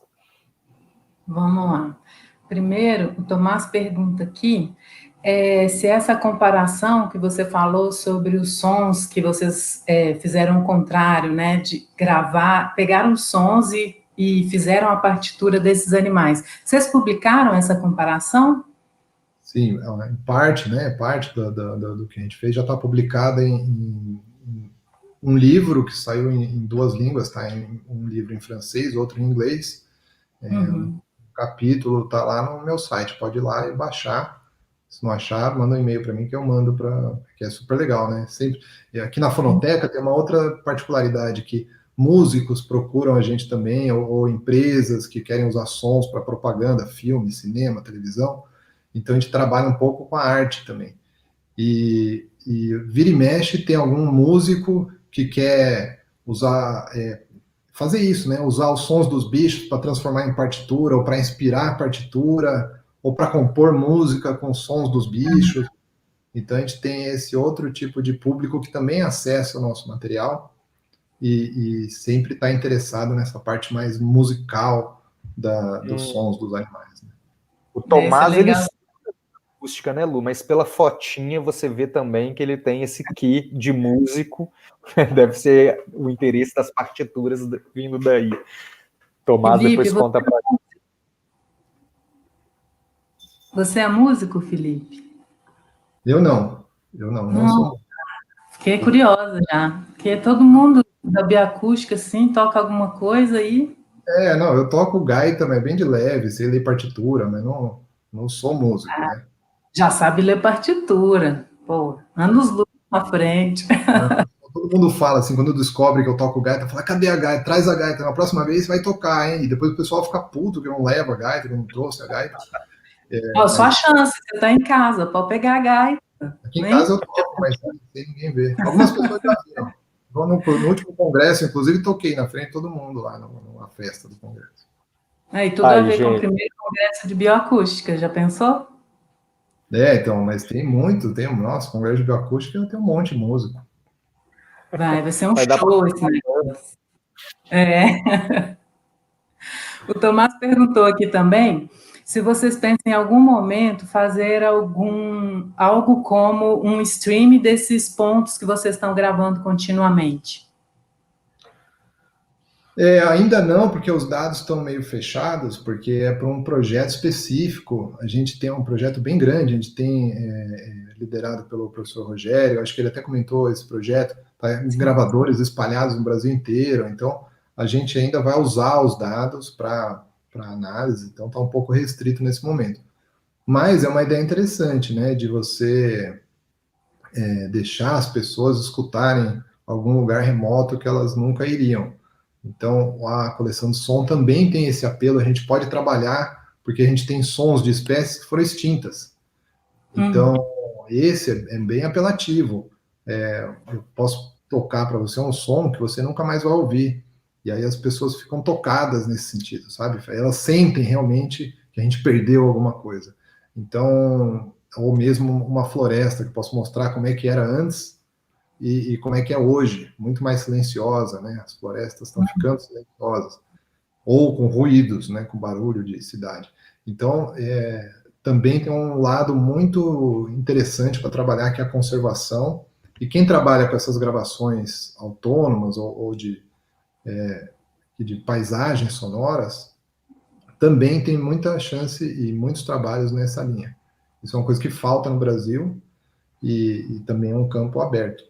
Vamos lá. Primeiro, o Tomás pergunta aqui se essa comparação que você falou sobre os sons que vocês fizeram o contrário, né, de gravar, pegaram os sons e fizeram a partitura desses animais. Vocês publicaram essa comparação? Sim, em parte, né, parte do que a gente fez já está publicada em um livro que saiu em 2 línguas, tá? Um livro em francês, outro em inglês. Um capítulo está lá no meu site, pode ir lá e baixar. Se não achar, manda um e-mail para mim que eu mando que é super legal, né? Sempre. E aqui na Fonoteca tem uma outra particularidade que músicos procuram a gente também, ou empresas que querem usar sons para propaganda, filme, cinema, televisão. Então a gente trabalha um pouco com a arte também. E vira e mexe tem algum músico que quer usar, fazer isso, né? Usar os sons dos bichos para transformar em partitura, ou para inspirar partitura, ou para compor música com sons dos bichos. Então a gente tem esse outro tipo de público que também acessa o nosso material e sempre está interessado nessa parte mais musical dos sons dos animais. Né? O Tomás, ele acústica, né, Lu? Mas pela fotinha você vê também que ele tem esse quê de músico. Deve ser o interesse das partituras vindo daí. Tomás Felipe, depois conta pra gente. Você é músico, Felipe? Eu não sou. Fiquei curiosa já, porque todo mundo da bioacústica, assim, toca alguma coisa aí. Não, eu toco gaita, mas bem de leve, sei ler partitura, mas não sou músico, né? Já sabe ler partitura. Pô, anos-luz na frente. Todo mundo fala assim, quando descobre que eu toco gaita, fala, cadê a gaita? Traz a gaita, na próxima vez você vai tocar, hein? E depois o pessoal fica puto que eu não levo a gaita, que eu não trouxe a gaita. Só a chance, você tá em casa, pode pegar a gaita. Aqui em casa eu toco, mas sem ninguém ver. Algumas pessoas já viram. No último congresso, inclusive, toquei na frente de todo mundo lá numa festa do congresso. Aí, tudo a ver com o primeiro congresso de bioacústica, já pensou? Então, mas nossa, congresso de bioacústica tem um monte de músico. Vai ser um show esse negócio. O Tomás perguntou aqui também se vocês pensam em algum momento fazer algo como um stream desses pontos que vocês estão gravando continuamente. Ainda não, porque os dados estão meio fechados, porque é para um projeto específico. A gente tem um projeto bem grande, a gente tem liderado pelo professor Rogério, acho que ele até comentou esse projeto, os gravadores espalhados no Brasil inteiro, então a gente ainda vai usar os dados para análise, então está um pouco restrito nesse momento. Mas é uma ideia interessante, né, de você deixar as pessoas escutarem algum lugar remoto que elas nunca iriam. Então, a coleção de som também tem esse apelo, a gente pode trabalhar, porque a gente tem sons de espécies que foram extintas. Então, esse é bem apelativo. Eu posso tocar para você um som que você nunca mais vai ouvir. E aí as pessoas ficam tocadas nesse sentido, sabe? Elas sentem realmente que a gente perdeu alguma coisa. Então, ou mesmo uma floresta, que eu posso mostrar como é que era antes e como é que é hoje, muito mais silenciosa, né? As florestas estão ficando silenciosas, ou com ruídos, né? Com barulho de cidade. Então, também tem um lado muito interessante para trabalhar, que é a conservação. E quem trabalha com essas gravações autônomas ou de paisagens sonoras, também tem muita chance e muitos trabalhos nessa linha. Isso é uma coisa que falta no Brasil e também é um campo aberto.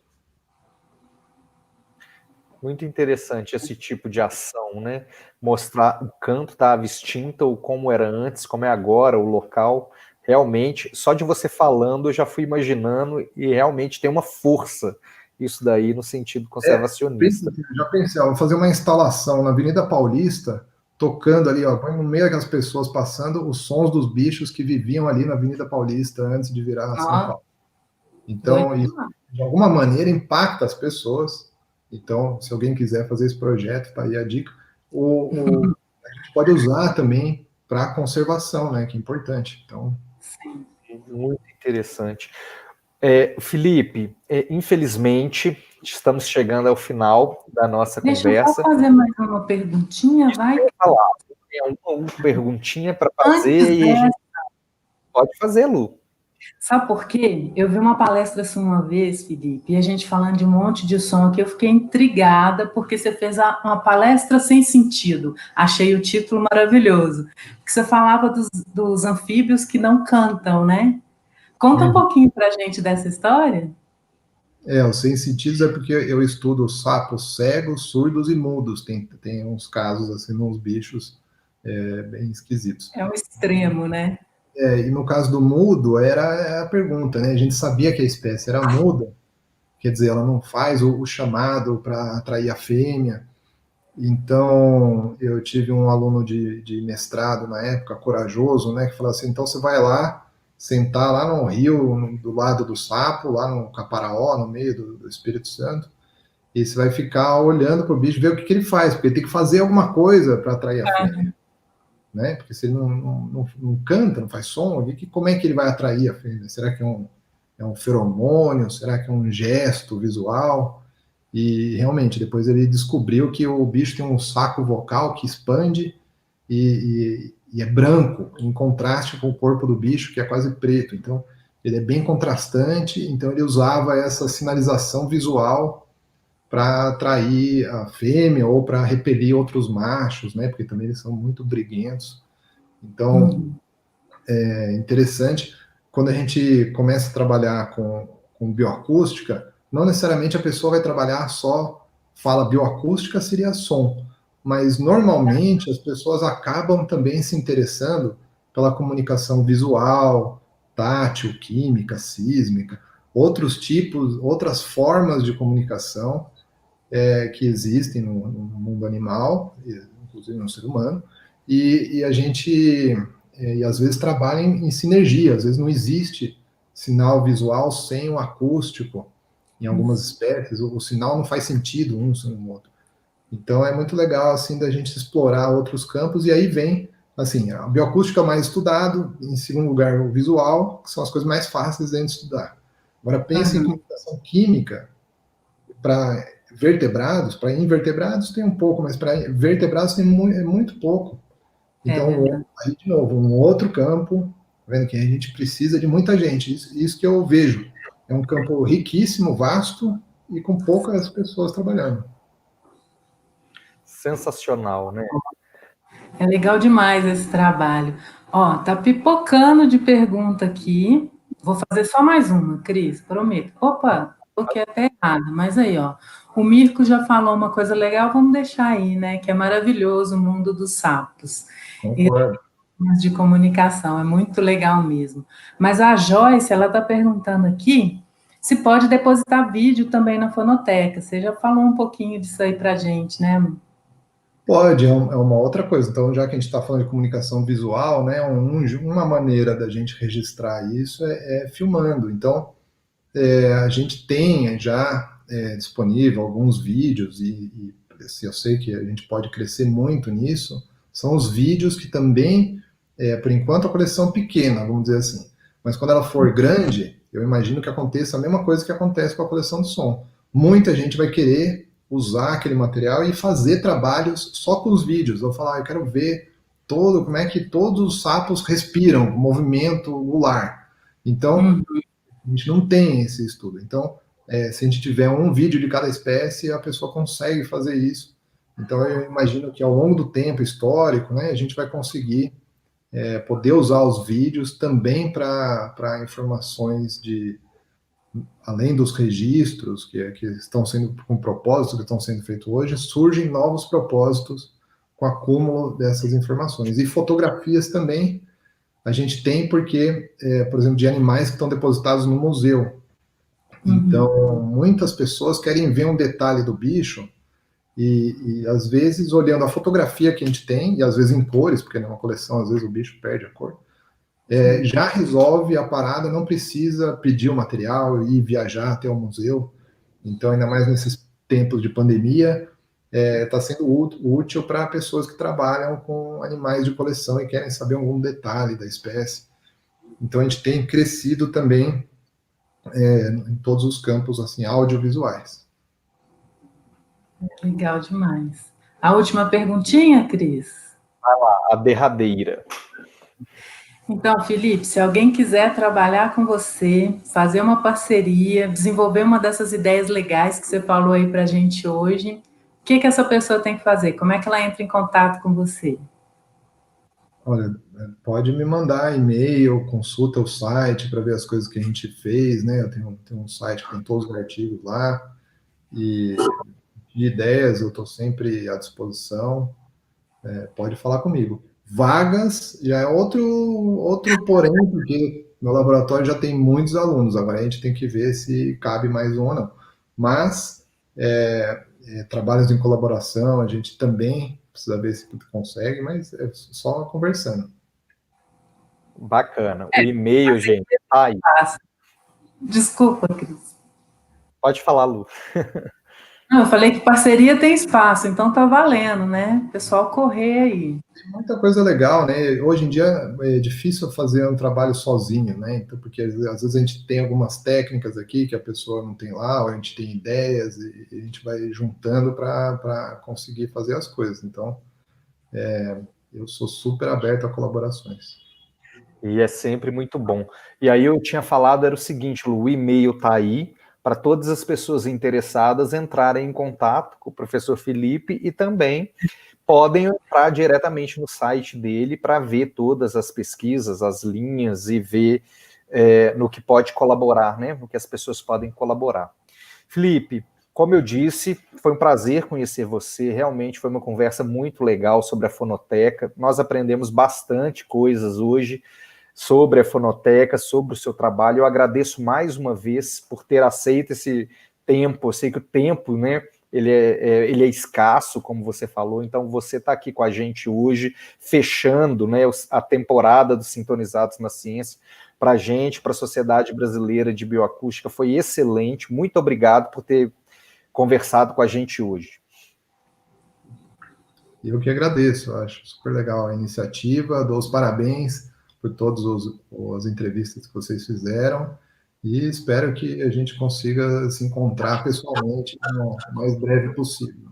Muito interessante esse tipo de ação, né? Mostrar o canto estava extinto, ou como era antes, como é agora, o local. Realmente, só de você falando, eu já fui imaginando, e realmente tem uma força isso daí no sentido conservacionista. Já pensei, vou fazer uma instalação na Avenida Paulista, tocando ali, ó, no meio daquelas pessoas passando, os sons dos bichos que viviam ali na Avenida Paulista antes de virar São Paulo. Então, isso, de alguma maneira, impacta as pessoas. Então, se alguém quiser fazer esse projeto, tá aí a dica. A gente pode usar também para conservação, né, que é importante. Então, Sim. Muito interessante. Felipe, infelizmente, estamos chegando ao final da nossa conversa. Deixa eu só fazer mais uma perguntinha, vai? Tem uma perguntinha para fazer e a gente pode fazer, Lu. Sabe por quê? Eu vi uma palestra sua uma vez, Felipe, e a gente falando de um monte de som aqui, eu fiquei intrigada, porque você fez uma palestra sem sentido. Achei o título maravilhoso. Porque você falava dos anfíbios que não cantam, né? Conta um pouquinho pra gente dessa história. Os sem sentidos é porque eu estudo sapos cegos, surdos e mudos. Tem uns casos, assim, uns bichos bem esquisitos. É um extremo, né? E no caso do mudo, era a pergunta, né? A gente sabia que a espécie era muda, quer dizer, ela não faz o chamado para atrair a fêmea. Então, eu tive um aluno de mestrado na época, corajoso, né? Que falou assim: então você vai lá, sentar lá no rio, do lado do sapo, lá no Caparaó, no meio do Espírito Santo, e você vai ficar olhando para o bicho, ver o que ele faz, porque ele tem que fazer alguma coisa para atrair a fêmea. Né? Porque se ele não canta, não faz som, como é que ele vai atrair a fêmea? Será que é um feromônio? Será que é um gesto visual? E realmente, depois ele descobriu que o bicho tem um saco vocal que expande e é branco, em contraste com o corpo do bicho, que é quase preto. Então, ele é bem contrastante, então ele usava essa sinalização visual para atrair a fêmea ou para repelir outros machos, né? Porque também eles são muito briguentos. Então, é interessante quando a gente começa a trabalhar com bioacústica, não necessariamente a pessoa vai trabalhar só fala bioacústica, seria som, mas normalmente as pessoas acabam também se interessando pela comunicação visual, tátil, química, sísmica, outros tipos, outras formas de comunicação que existem no mundo animal, inclusive no ser humano, e a gente, e às vezes, trabalha em sinergia, às vezes não existe sinal visual sem o acústico, em algumas espécies, o sinal não faz sentido um sem o outro. Então é muito legal, assim, da gente explorar outros campos, e aí vem, assim, a bioacústica é mais estudado, em segundo lugar o visual, que são as coisas mais fáceis de estudar. Agora pense em comunicação química, para vertebrados, para invertebrados tem um pouco, mas para vertebrados tem muito pouco. Então, aí, de novo, um outro campo, vendo que a gente precisa de muita gente. Isso que eu vejo. É um campo riquíssimo, vasto e com poucas pessoas trabalhando. Sensacional, né? É legal demais esse trabalho. Ó, tá pipocando de pergunta aqui. Vou fazer só mais uma, Cris, prometo. Opa, coloquei até errado, mas aí, ó. O Mirko já falou uma coisa legal, vamos deixar aí, né? Que é maravilhoso o mundo dos sapos. Concordo. E de comunicação, é muito legal mesmo. Mas a Joyce, ela tá perguntando aqui se pode depositar vídeo também na fonoteca. Você já falou um pouquinho disso aí para a gente, né? Pode, é uma outra coisa. Então, já que a gente está falando de comunicação visual, né, uma maneira da gente registrar isso é filmando. Então, a gente tem já disponível alguns vídeos, e eu sei que a gente pode crescer muito nisso, são os vídeos que também, por enquanto, a coleção pequena, vamos dizer assim. Mas quando ela for grande, eu imagino que aconteça a mesma coisa que acontece com a coleção de som. Muita gente vai querer usar aquele material e fazer trabalhos só com os vídeos. Eu vou falar, eu quero ver como é que todos os sapos respiram, movimento gular. Então, a gente não tem esse estudo. Então, se a gente tiver um vídeo de cada espécie, a pessoa consegue fazer isso. Então, eu imagino que ao longo do tempo histórico, né, a gente vai conseguir poder usar os vídeos também para informações além dos registros que estão sendo com propósitos que estão sendo feitos hoje, surgem novos propósitos com o acúmulo dessas informações. E fotografias também a gente tem porque, por exemplo, de animais que estão depositados no museu. Então, muitas pessoas querem ver um detalhe do bicho e às vezes, olhando a fotografia que a gente tem, e às vezes em cores, porque numa coleção, às vezes o bicho perde a cor, já resolve a parada, não precisa pedir o material e viajar até o museu. Então, ainda mais nesses tempos de pandemia, está sendo útil para pessoas que trabalham com animais de coleção e querem saber algum detalhe da espécie. Então, a gente tem crescido também em todos os campos assim, audiovisuais. Legal demais. A última perguntinha, Cris? A derradeira. Então, Felipe, se alguém quiser trabalhar com você, fazer uma parceria, desenvolver uma dessas ideias legais que você falou aí para a gente hoje, o que essa pessoa tem que fazer? Como é que ela entra em contato com você? Olha, pode me mandar e-mail, consulta o site para ver as coisas que a gente fez, né? Eu tenho um site que tem todos os artigos lá, e de ideias eu estou sempre à disposição, pode falar comigo. Vagas já é outro porém, porque meu laboratório já tem muitos alunos, agora a gente tem que ver se cabe mais um ou não. Mas trabalhos em colaboração, a gente também precisa ver se consegue, mas é só conversando. Bacana. O e-mail, gente, tá aí. Desculpa, Cris. Pode falar, Lu. Não, eu falei que parceria tem espaço, então tá valendo, né? Pessoal, correr aí. Tem muita coisa legal, né? Hoje em dia é difícil fazer um trabalho sozinho, né? Então, porque às vezes a gente tem algumas técnicas aqui que a pessoa não tem lá, ou a gente tem ideias e a gente vai juntando para conseguir fazer as coisas. Então, eu sou super aberto a colaborações. E é sempre muito bom. E aí eu tinha falado, era o seguinte, Lu, o e-mail tá aí, para todas as pessoas interessadas entrarem em contato com o professor Felipe e também podem entrar diretamente no site dele para ver todas as pesquisas, as linhas e ver no que pode colaborar, né? No que as pessoas podem colaborar. Felipe, como eu disse, foi um prazer conhecer você, realmente foi uma conversa muito legal sobre a fonoteca, nós aprendemos bastante coisas hoje sobre a fonoteca, sobre o seu trabalho. Eu agradeço mais uma vez por ter aceito esse tempo. Eu sei que o tempo, né, ele é escasso, como você falou, então você está aqui com a gente hoje, fechando, né, a temporada dos Sintonizados na Ciência, para a gente, para a Sociedade Brasileira de Bioacústica, foi excelente. Muito obrigado por ter conversado com a gente hoje. Eu que agradeço, eu acho super legal a iniciativa, dou os parabéns por todas as entrevistas que vocês fizeram e espero que a gente consiga se encontrar pessoalmente no mais breve possível.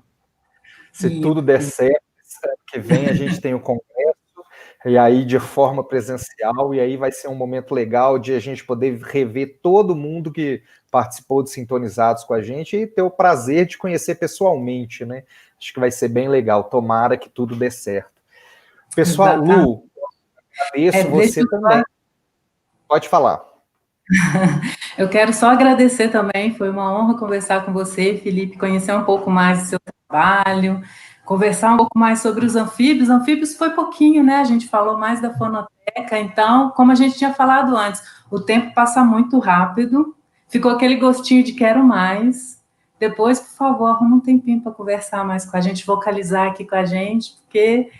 Se tudo der certo, ano que vem a gente tem o congresso, e aí de forma presencial, e aí vai ser um momento legal de a gente poder rever todo mundo que participou de Sintonizados com a gente e ter o prazer de conhecer pessoalmente, né? Acho que vai ser bem legal, tomara que tudo dê certo. Pessoal, Lu, agradeço você também. Pode falar. Eu quero só agradecer também, foi uma honra conversar com você, Felipe, conhecer um pouco mais do seu trabalho, conversar um pouco mais sobre os anfíbios. Anfíbios foi pouquinho, né? A gente falou mais da fonoteca, então, como a gente tinha falado antes, o tempo passa muito rápido, ficou aquele gostinho de quero mais. Depois, por favor, arruma um tempinho para conversar mais com a gente, vocalizar aqui com a gente, porque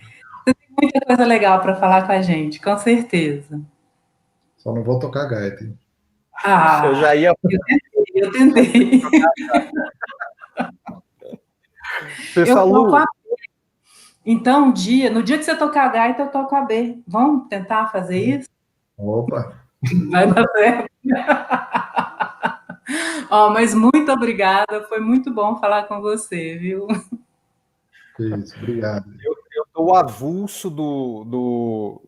tem muita coisa legal para falar com a gente, com certeza. Só não vou tocar gaita, hein? Eu já ia. Eu tentei. Pessoal, Eu toco a B. Então, no dia que você tocar a gaita, eu toco a B. Vamos tentar fazer isso? Opa! Vai dar certo. Mas muito obrigada, foi muito bom falar com você, viu? Isso, obrigado. Eu estou avulso do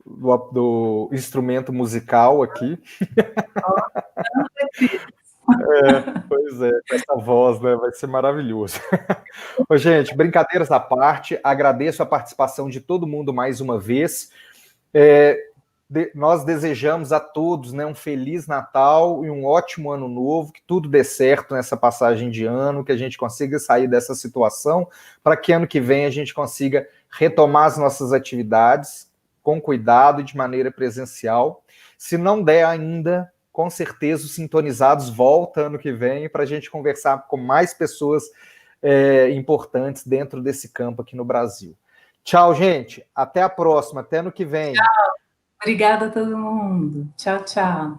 instrumento musical aqui. Pois é, com essa voz, né? Vai ser maravilhoso. Ô, gente, brincadeiras à parte, agradeço a participação de todo mundo mais uma vez. Nós desejamos a todos, né, um feliz Natal e um ótimo ano novo, que tudo dê certo nessa passagem de ano, que a gente consiga sair dessa situação, para que ano que vem a gente consiga retomar as nossas atividades com cuidado e de maneira presencial. Se não der ainda, com certeza os Sintonizados volta ano que vem para a gente conversar com mais pessoas importantes dentro desse campo aqui no Brasil. Tchau, gente. Até a próxima. Até ano que vem. Tchau. Obrigada a todo mundo. Tchau, tchau.